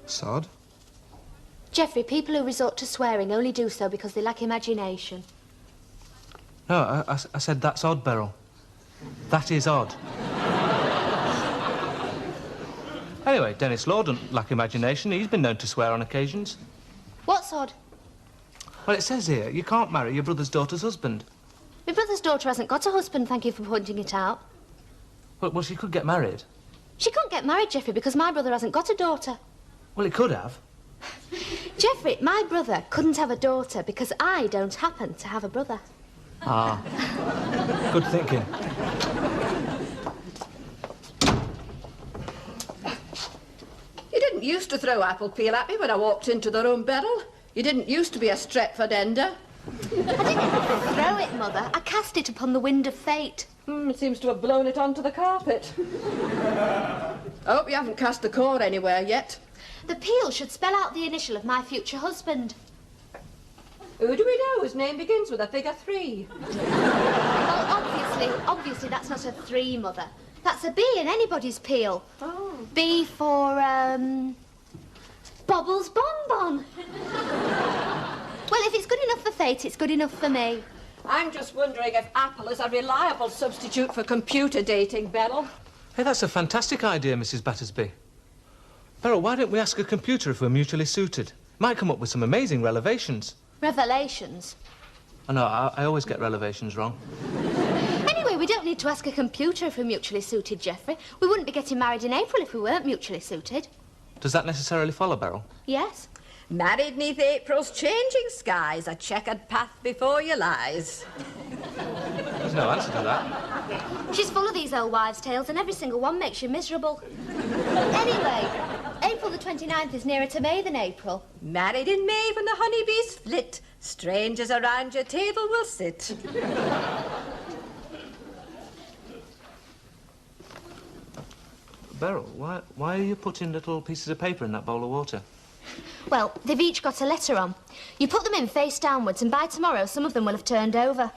Sod? Geoffrey, people who resort to swearing only do so because they lack imagination. No, I said that's odd, Beryl. That is odd. Anyway, Dennis Law doesn't lack imagination. He's been known to swear on occasions. What's odd? Well, it says here, you can't marry your brother's daughter's husband. My brother's daughter hasn't got a husband, thank you for pointing it out. Well, she could get married. She couldn't get married, Geoffrey, because my brother hasn't got a daughter. Well, he could have. Geoffrey, my brother couldn't have a daughter because I don't happen to have a brother. Ah. Good thinking. You didn't used to throw apple peel at me when I walked into the room, Beryl. You didn't used to be a Stretford ender. I didn't throw it, Mother. I cast it upon the wind of fate. It seems to have blown it onto the carpet. I hope you haven't cast the core anywhere yet. The peel should spell out the initial of my future husband. Who do we know whose name begins with a figure 3? Well, obviously that's not a 3, Mother. That's a B in anybody's peel. Oh. B for, Bobbles Bonbon. Well, if it's good enough for fate, it's good enough for me. I'm just wondering if Apple is a reliable substitute for computer dating, Beryl. Hey, that's a fantastic idea, Mrs. Battersby. Beryl, why don't we ask a computer if we're mutually suited? Might come up with some amazing revelations. Revelations? Oh, no, I always get revelations wrong. Anyway, we don't need to ask a computer if we're mutually suited, Geoffrey. We wouldn't be getting married in April if we weren't mutually suited. Does that necessarily follow, Beryl? Yes. Married neath April's changing skies, a checkered path before you lies. There's no answer to that. She's full of these old wives' tales, and every single one makes you miserable. Anyway, April the 29th is nearer to May than April. Married in May when the honeybees flit, strangers around your table will sit. Beryl, why are you putting little pieces of paper in that bowl of water? Well, they've each got a letter on. You put them in face downwards, and by tomorrow some of them will have turned over.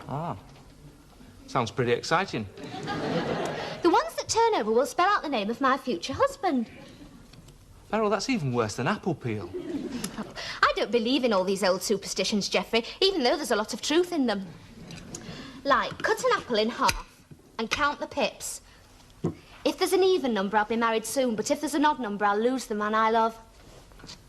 Ah. Sounds pretty exciting. The ones that turn over will spell out the name of my future husband. Beryl, that's even worse than apple peel. I don't believe in all these old superstitions, Geoffrey, even though there's a lot of truth in them. Like, cut an apple in half and count the pips. If there's an even number, I'll be married soon, but if there's an odd number, I'll lose the man I love.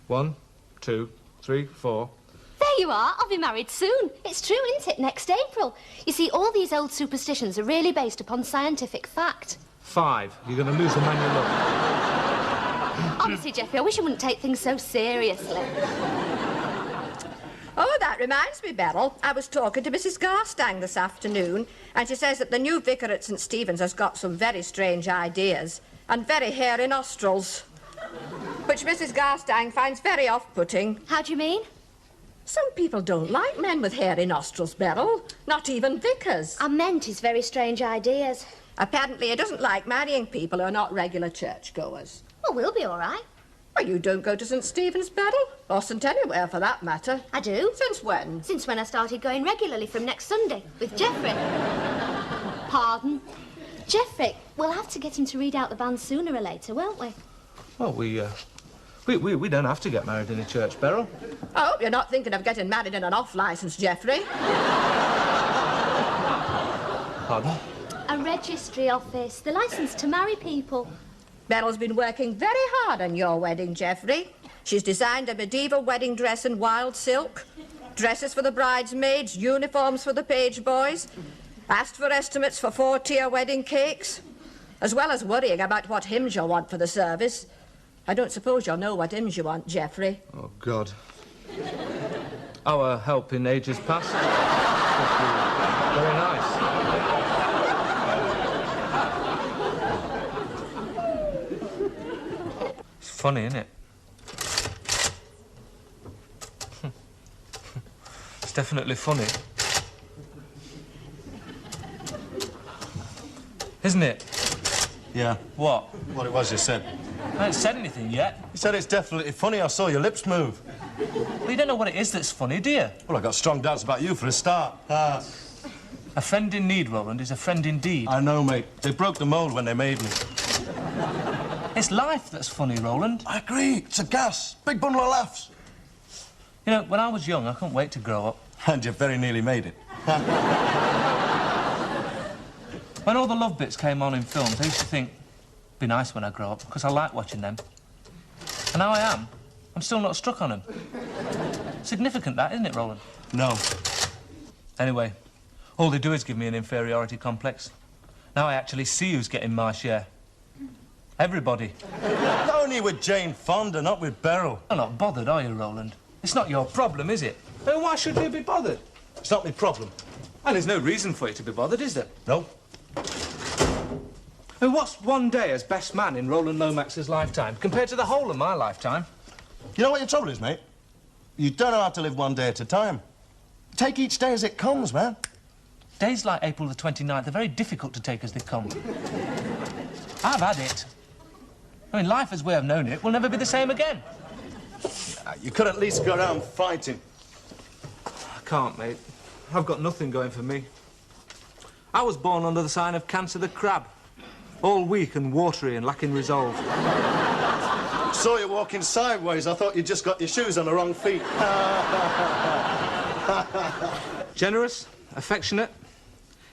1, 2, 3, 4. There you are. I'll be married soon. It's true, isn't it? Next April. You see, all these old superstitions are really based upon scientific fact. 5. You're going to lose the man you love. Honestly, Geoffrey, I wish you wouldn't take things so seriously. Oh, that reminds me, Beryl. I was talking to Mrs. Garstang this afternoon, and she says that the new vicar at St. Stephen's has got some very strange ideas and very hairy nostrils, which Mrs. Garstang finds very off-putting. How do you mean? Some people don't like men with hairy nostrils, Beryl. Not even vicars. I meant his very strange ideas. Apparently he doesn't like marrying people who are not regular churchgoers. Well, we'll be all right. Well, you don't go to St. Stephen's, Beryl? Or St. Anywhere, for that matter. I do. Since when? Since when I started going regularly from next Sunday with Geoffrey. Pardon? Geoffrey, we'll have to get him to read out the band sooner or later, won't we? Well, we don't have to get married in a church, Beryl. I hope you're not thinking of getting married in an off-licence, Geoffrey. Pardon? A registry office, the licence to marry people. Beryl's been working very hard on your wedding, Geoffrey. She's designed a medieval wedding dress in wild silk, dresses for the bridesmaids, uniforms for the page boys, asked for estimates for 4-tier wedding cakes, as well as worrying about what hymns you'll want for the service. I don't suppose you'll know what hymns you want, Geoffrey. Oh, God. Our help in ages past. Very nice. It's funny, isn't it? It's definitely funny. Isn't it? Yeah. What? What it was you said. I haven't said anything yet. You said it's definitely funny. I saw your lips move. Well, you don't know what it is that's funny, do you? Well, I got strong doubts about you for a start. A friend in need, Roland, is a friend indeed. I know, mate. They broke the mould when they made me. It's life that's funny, Roland. I agree. It's a gas. Big bundle of laughs. You know, when I was young, I couldn't wait to grow up. And you very nearly made it. When all the love bits came on in films, I used to think, be nice when I grow up, because I like watching them. And now I am. I'm still not struck on them. Significant, that, isn't it, Roland? No. Anyway, all they do is give me an inferiority complex. Now I actually see who's getting my share. Everybody. Only with Jane Fonda, not with Beryl. You're not bothered, are you, Roland? It's not your problem, is it? Then why should you be bothered? It's not my problem. And there's no reason for you to be bothered, is there? No. And what's one day as best man in Roland Lomax's lifetime compared to the whole of my lifetime? You know what your trouble is, mate? You don't know how to live one day at a time. Take each day as it comes, man. Days like April the 29th are very difficult to take as they come. I've had it. I mean, life as we have known it will never be the same again. You could at least go around fighting. I can't, mate. I've got nothing going for me. I was born under the sign of Cancer the Crab. All weak and watery and lacking resolve. Saw you walking sideways. I thought you just got your shoes on the wrong feet. Generous, affectionate,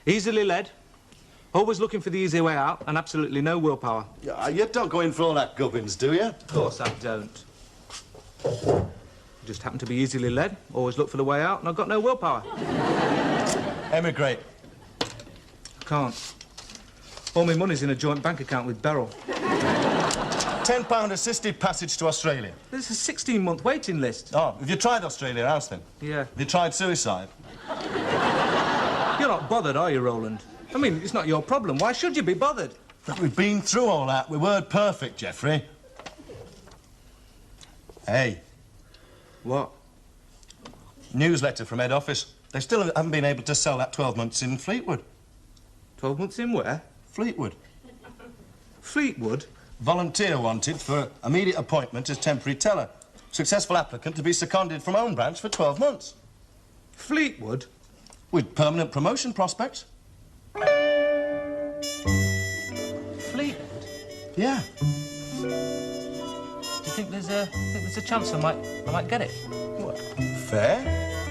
easily led, always looking for the easy way out, and absolutely no willpower. You don't go in for all that gubbins, do you? Of course I don't. Just happen to be easily led, always look for the way out, and I've got no willpower. Emigrate. I can't. All my money's in a joint bank account with Beryl. £10 assisted passage to Australia. There's a 16-month waiting list. Oh, have you tried Australia House, then? Yeah. Have you tried suicide? You're not bothered, are you, Roland? I mean, it's not your problem. Why should you be bothered? But we've been through all that. We weren't perfect, Geoffrey. Hey. What? Newsletter from head office. They still haven't been able to sell that 12 months in Fleetwood. 12 months in where? Fleetwood. Fleetwood? Volunteer wanted for immediate appointment as temporary teller. Successful applicant to be seconded from own branch for 12 months. Fleetwood? With permanent promotion prospects. Fleetwood? Yeah. Do you think there's a chance I might get it? What? Fair.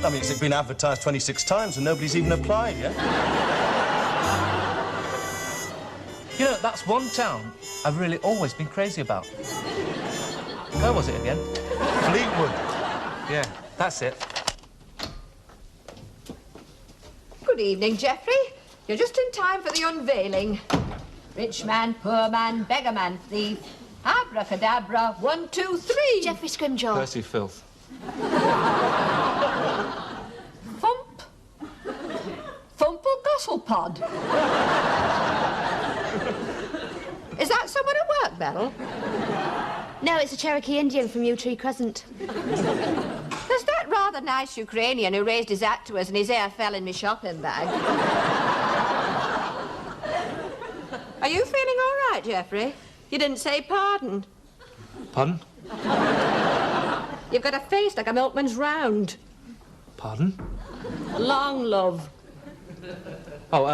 I mean, it's been advertised 26 times and nobody's even applied yet. You know, that's one town I've really always been crazy about. Where was it again? Fleetwood. Yeah, that's it. Good evening, Geoffrey. You're just in time for the unveiling. Rich man, poor man, beggar man, thief. Abracadabra, 1, 2, 3. Geoffrey Scrimgeour. Percy Filth. Thump. Thumple Gosselpod. Is that someone at work, Beryl? No, it's a Cherokee Indian from Yew Tree Crescent. There's that rather nice Ukrainian who raised his hat to us and his hair fell in my shopping bag. Are you feeling all right, Geoffrey? You didn't say pardon. Pardon? You've got a face like a milkman's round. Pardon? Long, love. Oh,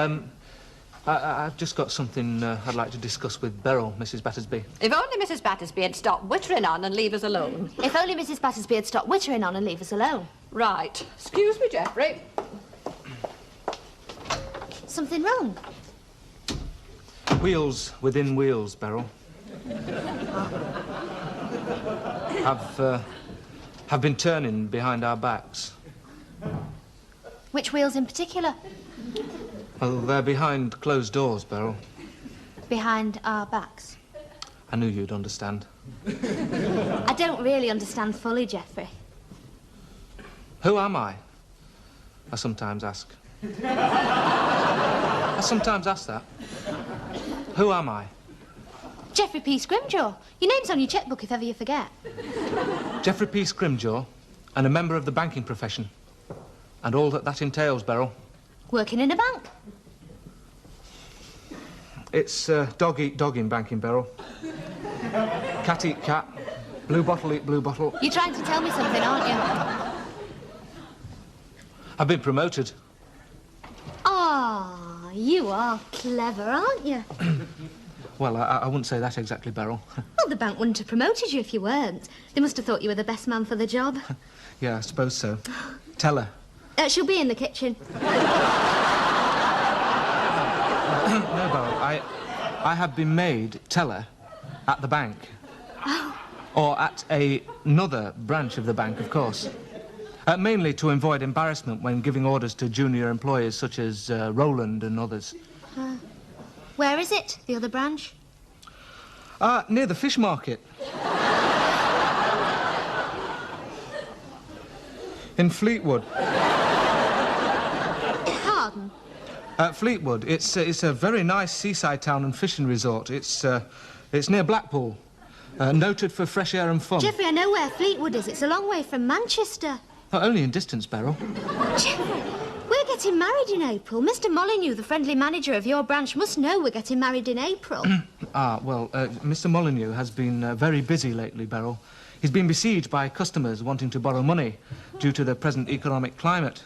I've just got something I'd like to discuss with Beryl, Mrs. Battersby. If only Mrs. Battersby had stopped wittering on and leave us alone. If only Mrs. Battersby had stopped wittering on and leave us alone. Right. Excuse me, Geoffrey. Something wrong? Wheels within wheels, Beryl. have been turning behind our backs. Which wheels in particular? Well, they're behind closed doors, Beryl. Behind our backs. I knew you'd understand. I don't really understand fully, Geoffrey. Who am I? I sometimes ask. I sometimes ask that. Who am I? Geoffrey P. Scrimgeour. Your name's on your checkbook if ever you forget. Geoffrey P. Scrimgeour, and a member of the banking profession. And all that entails, Beryl. Working in a bank. It's dog eat dog in banking, Beryl. Cat eat cat. Blue bottle eat blue bottle. You're trying to tell me something, aren't you? I've been promoted. Ah, you are clever, aren't you? Well, I wouldn't say that exactly, Beryl. Well, the bank wouldn't have promoted you if you weren't. They must have thought you were the best man for the job. Yeah, I suppose so. Tell her. She'll be in the kitchen. No, Beryl, I have been made teller at the bank. Oh. Or at another branch of the bank, of course. Mainly to avoid embarrassment when giving orders to junior employees such as Roland and others. Where is it, the other branch? Near the fish market. In Fleetwood. Pardon? Fleetwood. It's a very nice seaside town and fishing resort. It's near Blackpool. Noted for fresh air and fun. Geoffrey, I know where Fleetwood is. It's a long way from Manchester. Only in distance, Beryl. Geoffrey, we're getting married in April. Mr. Molyneux, the friendly manager of your branch, must know we're getting married in April. Well, Mr. Molyneux has been very busy lately, Beryl. He's been besieged by customers wanting to borrow money due to the present economic climate.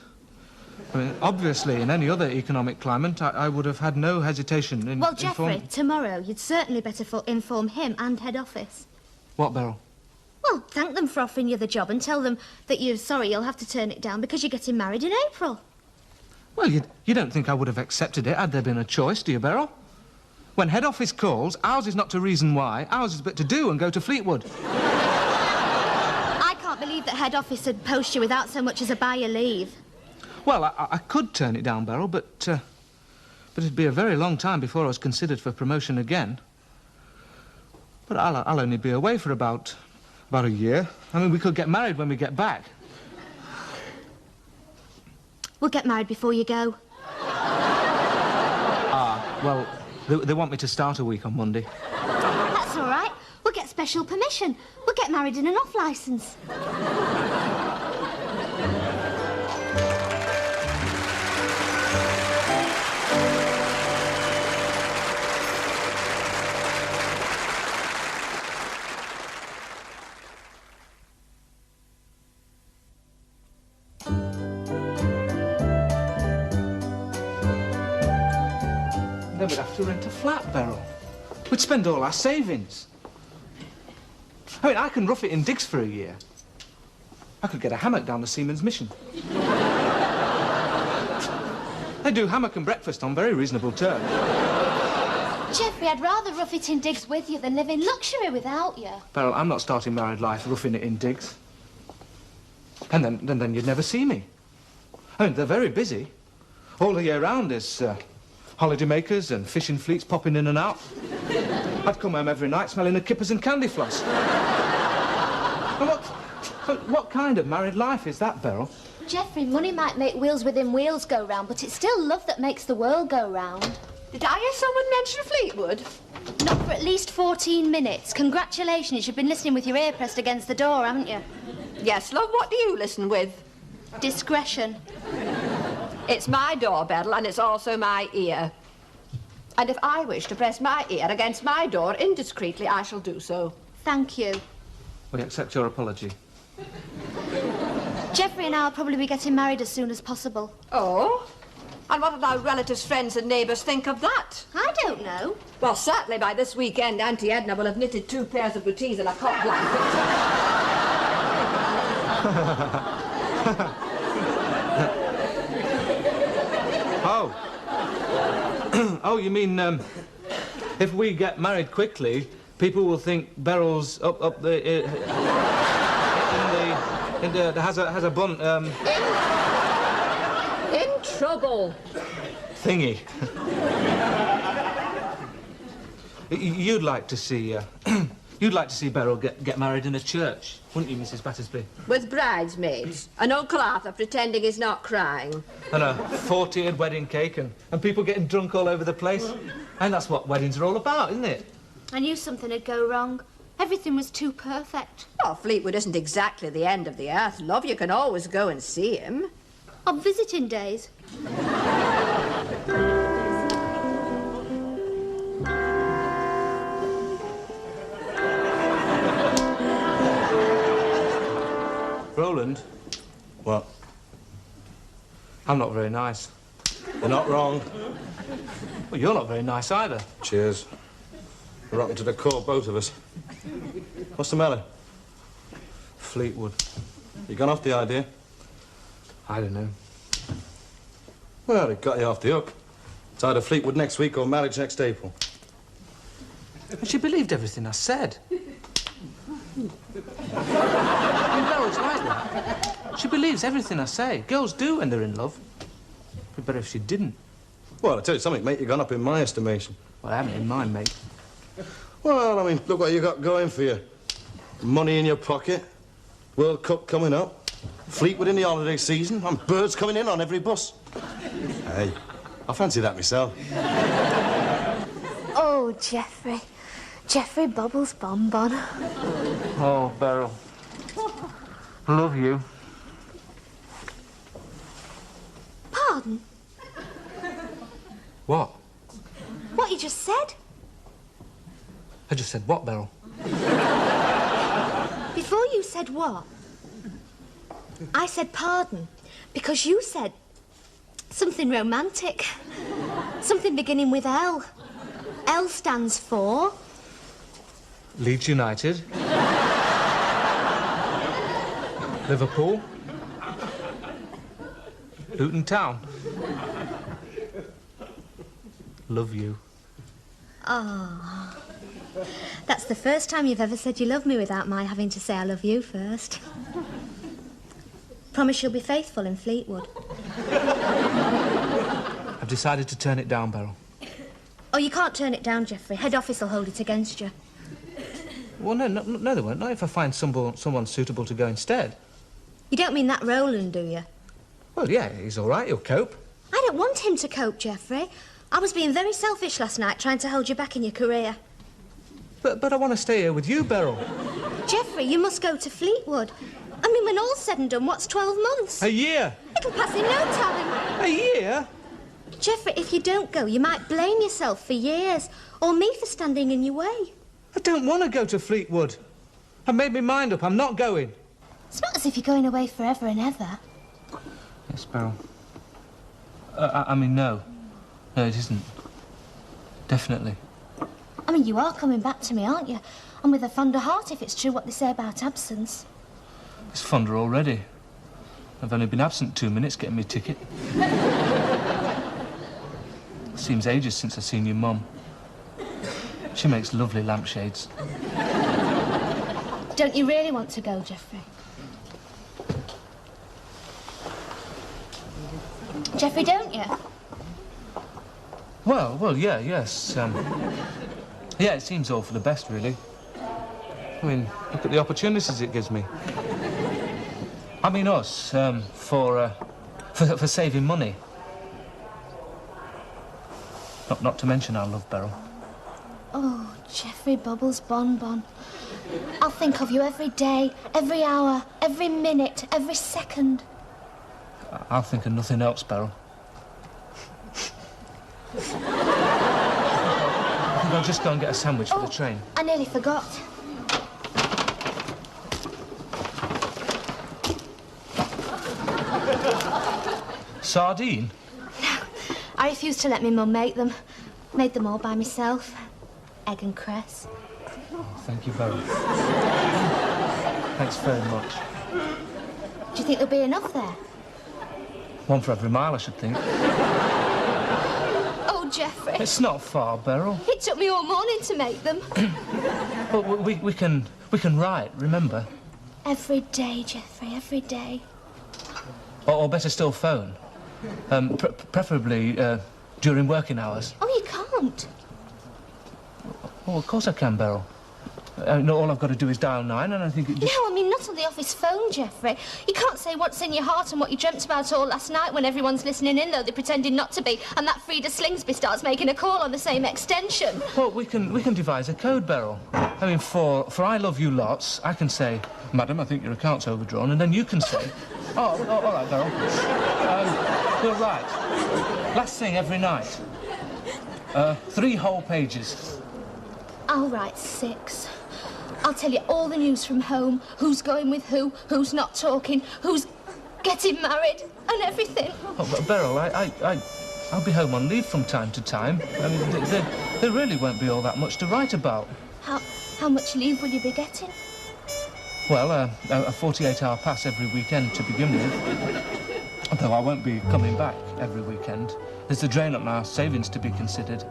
I mean, obviously, in any other economic climate, I would have had no hesitation in... Well, Geoffrey, tomorrow you'd certainly better inform him and head office. What, Beryl? Well, thank them for offering you the job and tell them that you're sorry you'll have to turn it down because you're getting married in April. Well, you don't think I would have accepted it had there been a choice, do you, Beryl? When head office calls, ours is not to reason why, ours is but to do and go to Fleetwood. I can't believe that head office had post you without so much as a buy your leave. Well, I could turn it down, Beryl, but it'd be a very long time before I was considered for promotion again. But I'll only be away for about a year. I mean, we could get married when we get back. We'll get married before you go. Well, they want me to start a week on Monday. That's all right. We'll get special permission. We'll get married in an off-licence. Then we'd have to rent a flat, Beryl. We'd spend all our savings. I mean, I can rough it in digs for a year. I could get a hammock down the Seaman's Mission. They do hammock and breakfast on very reasonable terms. Geoffrey, I'd rather rough it in digs with you than live in luxury without you. Beryl, I'm not starting married life roughing it in digs. And then you'd never see me. I mean, they're very busy. All the year round is holiday makers and fishing fleets popping in and out. I'd come home every night smelling of kippers and candy floss. And what kind of married life is that, Beryl? Geoffrey, money might make wheels within wheels go round, but it's still love that makes the world go round. Did I hear someone mention Fleetwood? Not for at least 14 minutes. Congratulations, you've been listening with your ear pressed against the door, haven't you? Yes, love, what do you listen with? Discretion. It's my doorbell and it's also my ear. And if I wish to press my ear against my door indiscreetly, I shall do so. Thank you. We accept your apology. Geoffrey and I'll probably be getting married as soon as possible. Oh? And what did our relatives, friends and neighbours think of that? I don't know. Well, certainly by this weekend, Auntie Edna will have knitted 2 pairs of bootees and a cot blanket. Oh. Oh, you mean, if we get married quickly, people will think Beryl's up the... has a bun, In trouble. Thingy. You'd like to see, you'd like to see Beryl get married in a church, wouldn't you, Mrs. Battersby? With bridesmaids. And Uncle Arthur pretending he's not crying. And a 4-tiered wedding cake and people getting drunk all over the place. And that's what weddings are all about, isn't it? I knew something would go wrong. Everything was too perfect. Oh, Fleetwood isn't exactly the end of the earth, love. You can always go and see him. On visiting days. Roland? What? I'm not very nice. You're not wrong. Well, you're not very nice either. Cheers. We're rotten to the core, both of us. What's the matter? Fleetwood. You gone off the idea? I don't know. Well, it got you off the hook. It's either Fleetwood next week or marriage next April. And she believed everything I said. Beryl's like that. She believes everything I say. Girls do when they're in love. It'd be better if she didn't. Well, I'll tell you something, mate. You've gone up in my estimation. Well, I haven't in mine, mate. Well, I mean, look what you got going for you. Money in your pocket, World Cup coming up, Fleetwood in the holiday season, and birds coming in on every bus. Hey, I fancy that myself. Oh, Geoffrey. Geoffrey Bubbles Bonbon. Oh, Beryl. Love you. Pardon? What? What you just said? I just said what, Beryl? Before you said what? I said pardon, because you said something romantic. Something beginning with L. L stands for... Leeds United. Liverpool. Luton Town. Love you. Oh. That's the first time you've ever said you love me without my having to say I love you first. Promise you'll be faithful in Fleetwood. I've decided to turn it down, Beryl. Oh, you can't turn it down, Geoffrey. Head office will hold it against you. Well, no, they won't. Not if I find someone suitable to go instead. You don't mean that Roland, do you? Well, yeah, he's all right. He'll cope. I don't want him to cope, Geoffrey. I was being very selfish last night, trying to hold you back in your career. But I want to stay here with you, Beryl. Geoffrey, you must go to Fleetwood. I mean, when all's said and done, what's 12 months? A year. It'll pass in no time. A year? Geoffrey, if you don't go, you might blame yourself for years, or me for standing in your way. I don't want to go to Fleetwood. I've made my mind up. I'm not going. It's not as if you're going away forever and ever. Yes, Beryl. I mean, no. No, it isn't. Definitely. I mean, you are coming back to me, aren't you? And with a fonder heart, if it's true what they say about absence. It's fonder already. I've only been absent 2 minutes getting me ticket. Seems ages since I've seen your mum. She makes lovely lampshades. Don't you really want to go, Geoffrey? Geoffrey, don't you? Well, yeah, yes. Yeah, it seems all for the best, really. I mean, look at the opportunities it gives me. I mean us, for saving money. Not to mention our love, Beryl. Oh, Geoffrey Bubbles Bonbon. I'll think of you every day, every hour, every minute, every second. I'll think of nothing else, Beryl. I think I'll just go and get a sandwich for the train. I nearly forgot. Sardine? No, I refused to let my mum make them. Made them all by myself. Egg and cress. Oh, thank you, Beryl. Thanks very much. Do you think there'll be enough there? One for every mile, I should think. Oh, Geoffrey. It's not far, Beryl. It took me all morning to make them. But we can write, remember? Every day, Geoffrey, every day. Or better still, phone. Preferably during working hours. Oh, you can't. Oh, of course I can, Beryl. No, all I've got to do is dial 9, and I think it just... No, I mean, not on the office phone, Geoffrey. You can't say what's in your heart and what you dreamt about all last night when everyone's listening in, though they're pretending not to be, and that Frida Slingsby starts making a call on the same extension. Well, we can devise a code, Beryl. I mean, for I love you lots, I can say, Madam, I think your account's overdrawn, and then you can say... Oh, all right, Beryl. You're right. Last thing every night. 3 whole pages. I'll write 6. I'll tell you all the news from home, who's going with who's not talking, who's getting married, and everything. Oh, but Beryl, I'll be home on leave from time to time. I mean, there really won't be all that much to write about. How much leave will you be getting? Well, a 48-hour pass every weekend to begin with. Though I won't be coming back every weekend. There's a drain on our savings to be considered.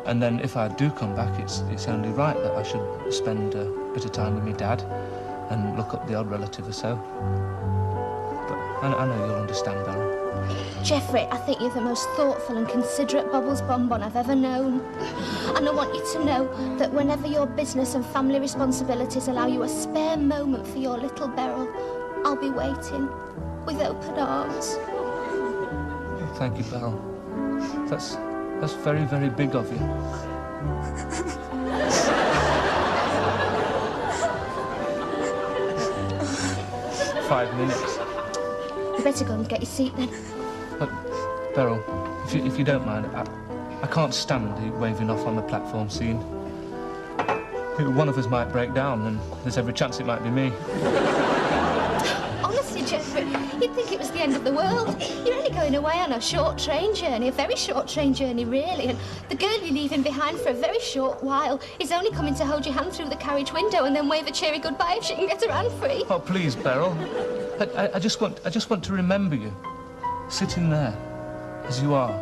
And then if I do come back, it's only right that I should spend a bit of time with my dad and look up the odd relative or so. But I know you'll understand, Beryl. Geoffrey, I think you're the most thoughtful and considerate Bubbles bonbon I've ever known. And I want you to know that whenever your business and family responsibilities allow you a spare moment for your little Beryl, I'll be waiting with open arms. Thank you, Beryl. That's very, very big of you. 5 minutes. You better go and get your seat then. But, Beryl, if you don't mind, I can't stand the waving off on the platform scene. One of us might break down, and there's every chance it might be me. Honestly, Geoffrey, you'd think it was the end of the world. You're only going away on a short train journey, a very short train journey, really, and the girl you're leaving behind for a very short while is only coming to hold your hand through the carriage window and then wave a cheery goodbye if she can get her hand free. Oh, please, Beryl. I just want to remember you, sitting there, as you are,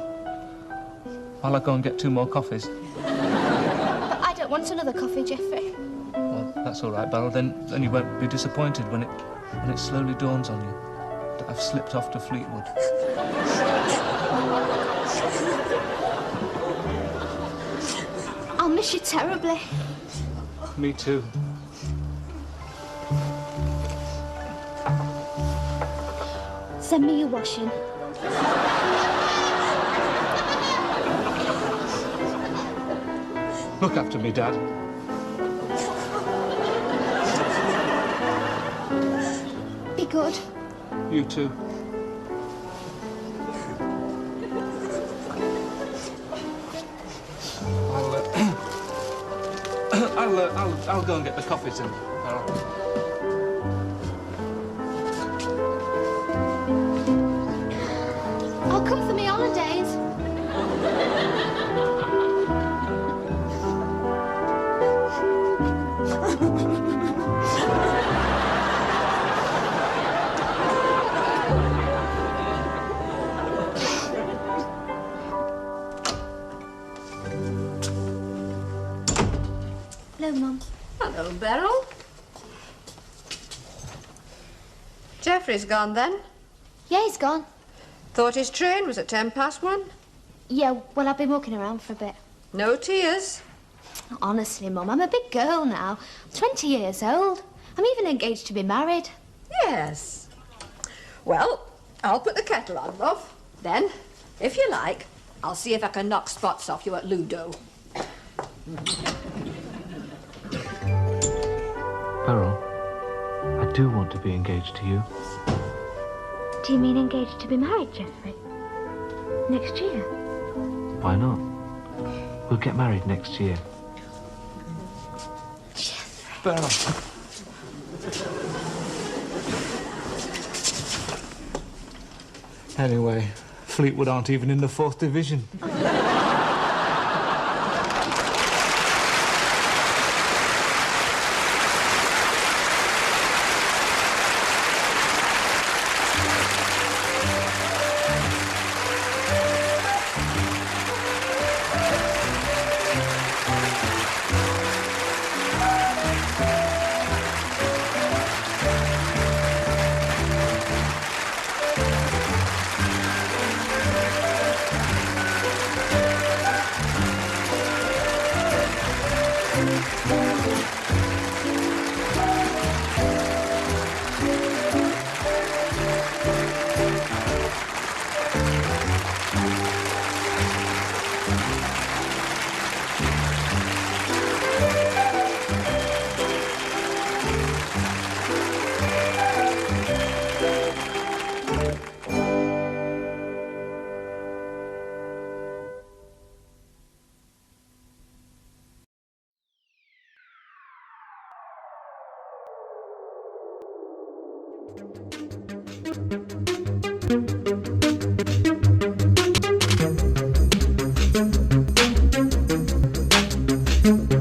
while I go and get 2 more coffees. But I don't want another coffee, Geoffrey. Well, that's all right, Beryl. Then you won't be disappointed when it slowly dawns on you that I've slipped off to Fleetwood. I'll miss you terribly. Me too. Send me your washing. Look after me, Dad. Be good. You too. I'll go and get the coffees in. I'll come for me holidays. Hello, Mum. Hello, Beryl. Geoffrey's gone, then? Yeah, he's gone. Thought his train was at 1:10. Yeah, well, I've been walking around for a bit. No tears. Honestly, Mum, I'm a big girl now. 20 years old. I'm even engaged to be married. Yes. Well, I'll put the kettle on, love. Then, if you like, I'll see if I can knock spots off you at Ludo. Beryl, I do want to be engaged to you. Do you mean engaged to be married, Geoffrey? Next year? Why not? We'll get married next year. Geoffrey. Beryl. Anyway, Fleetwood aren't even in the 4th division. Thank you.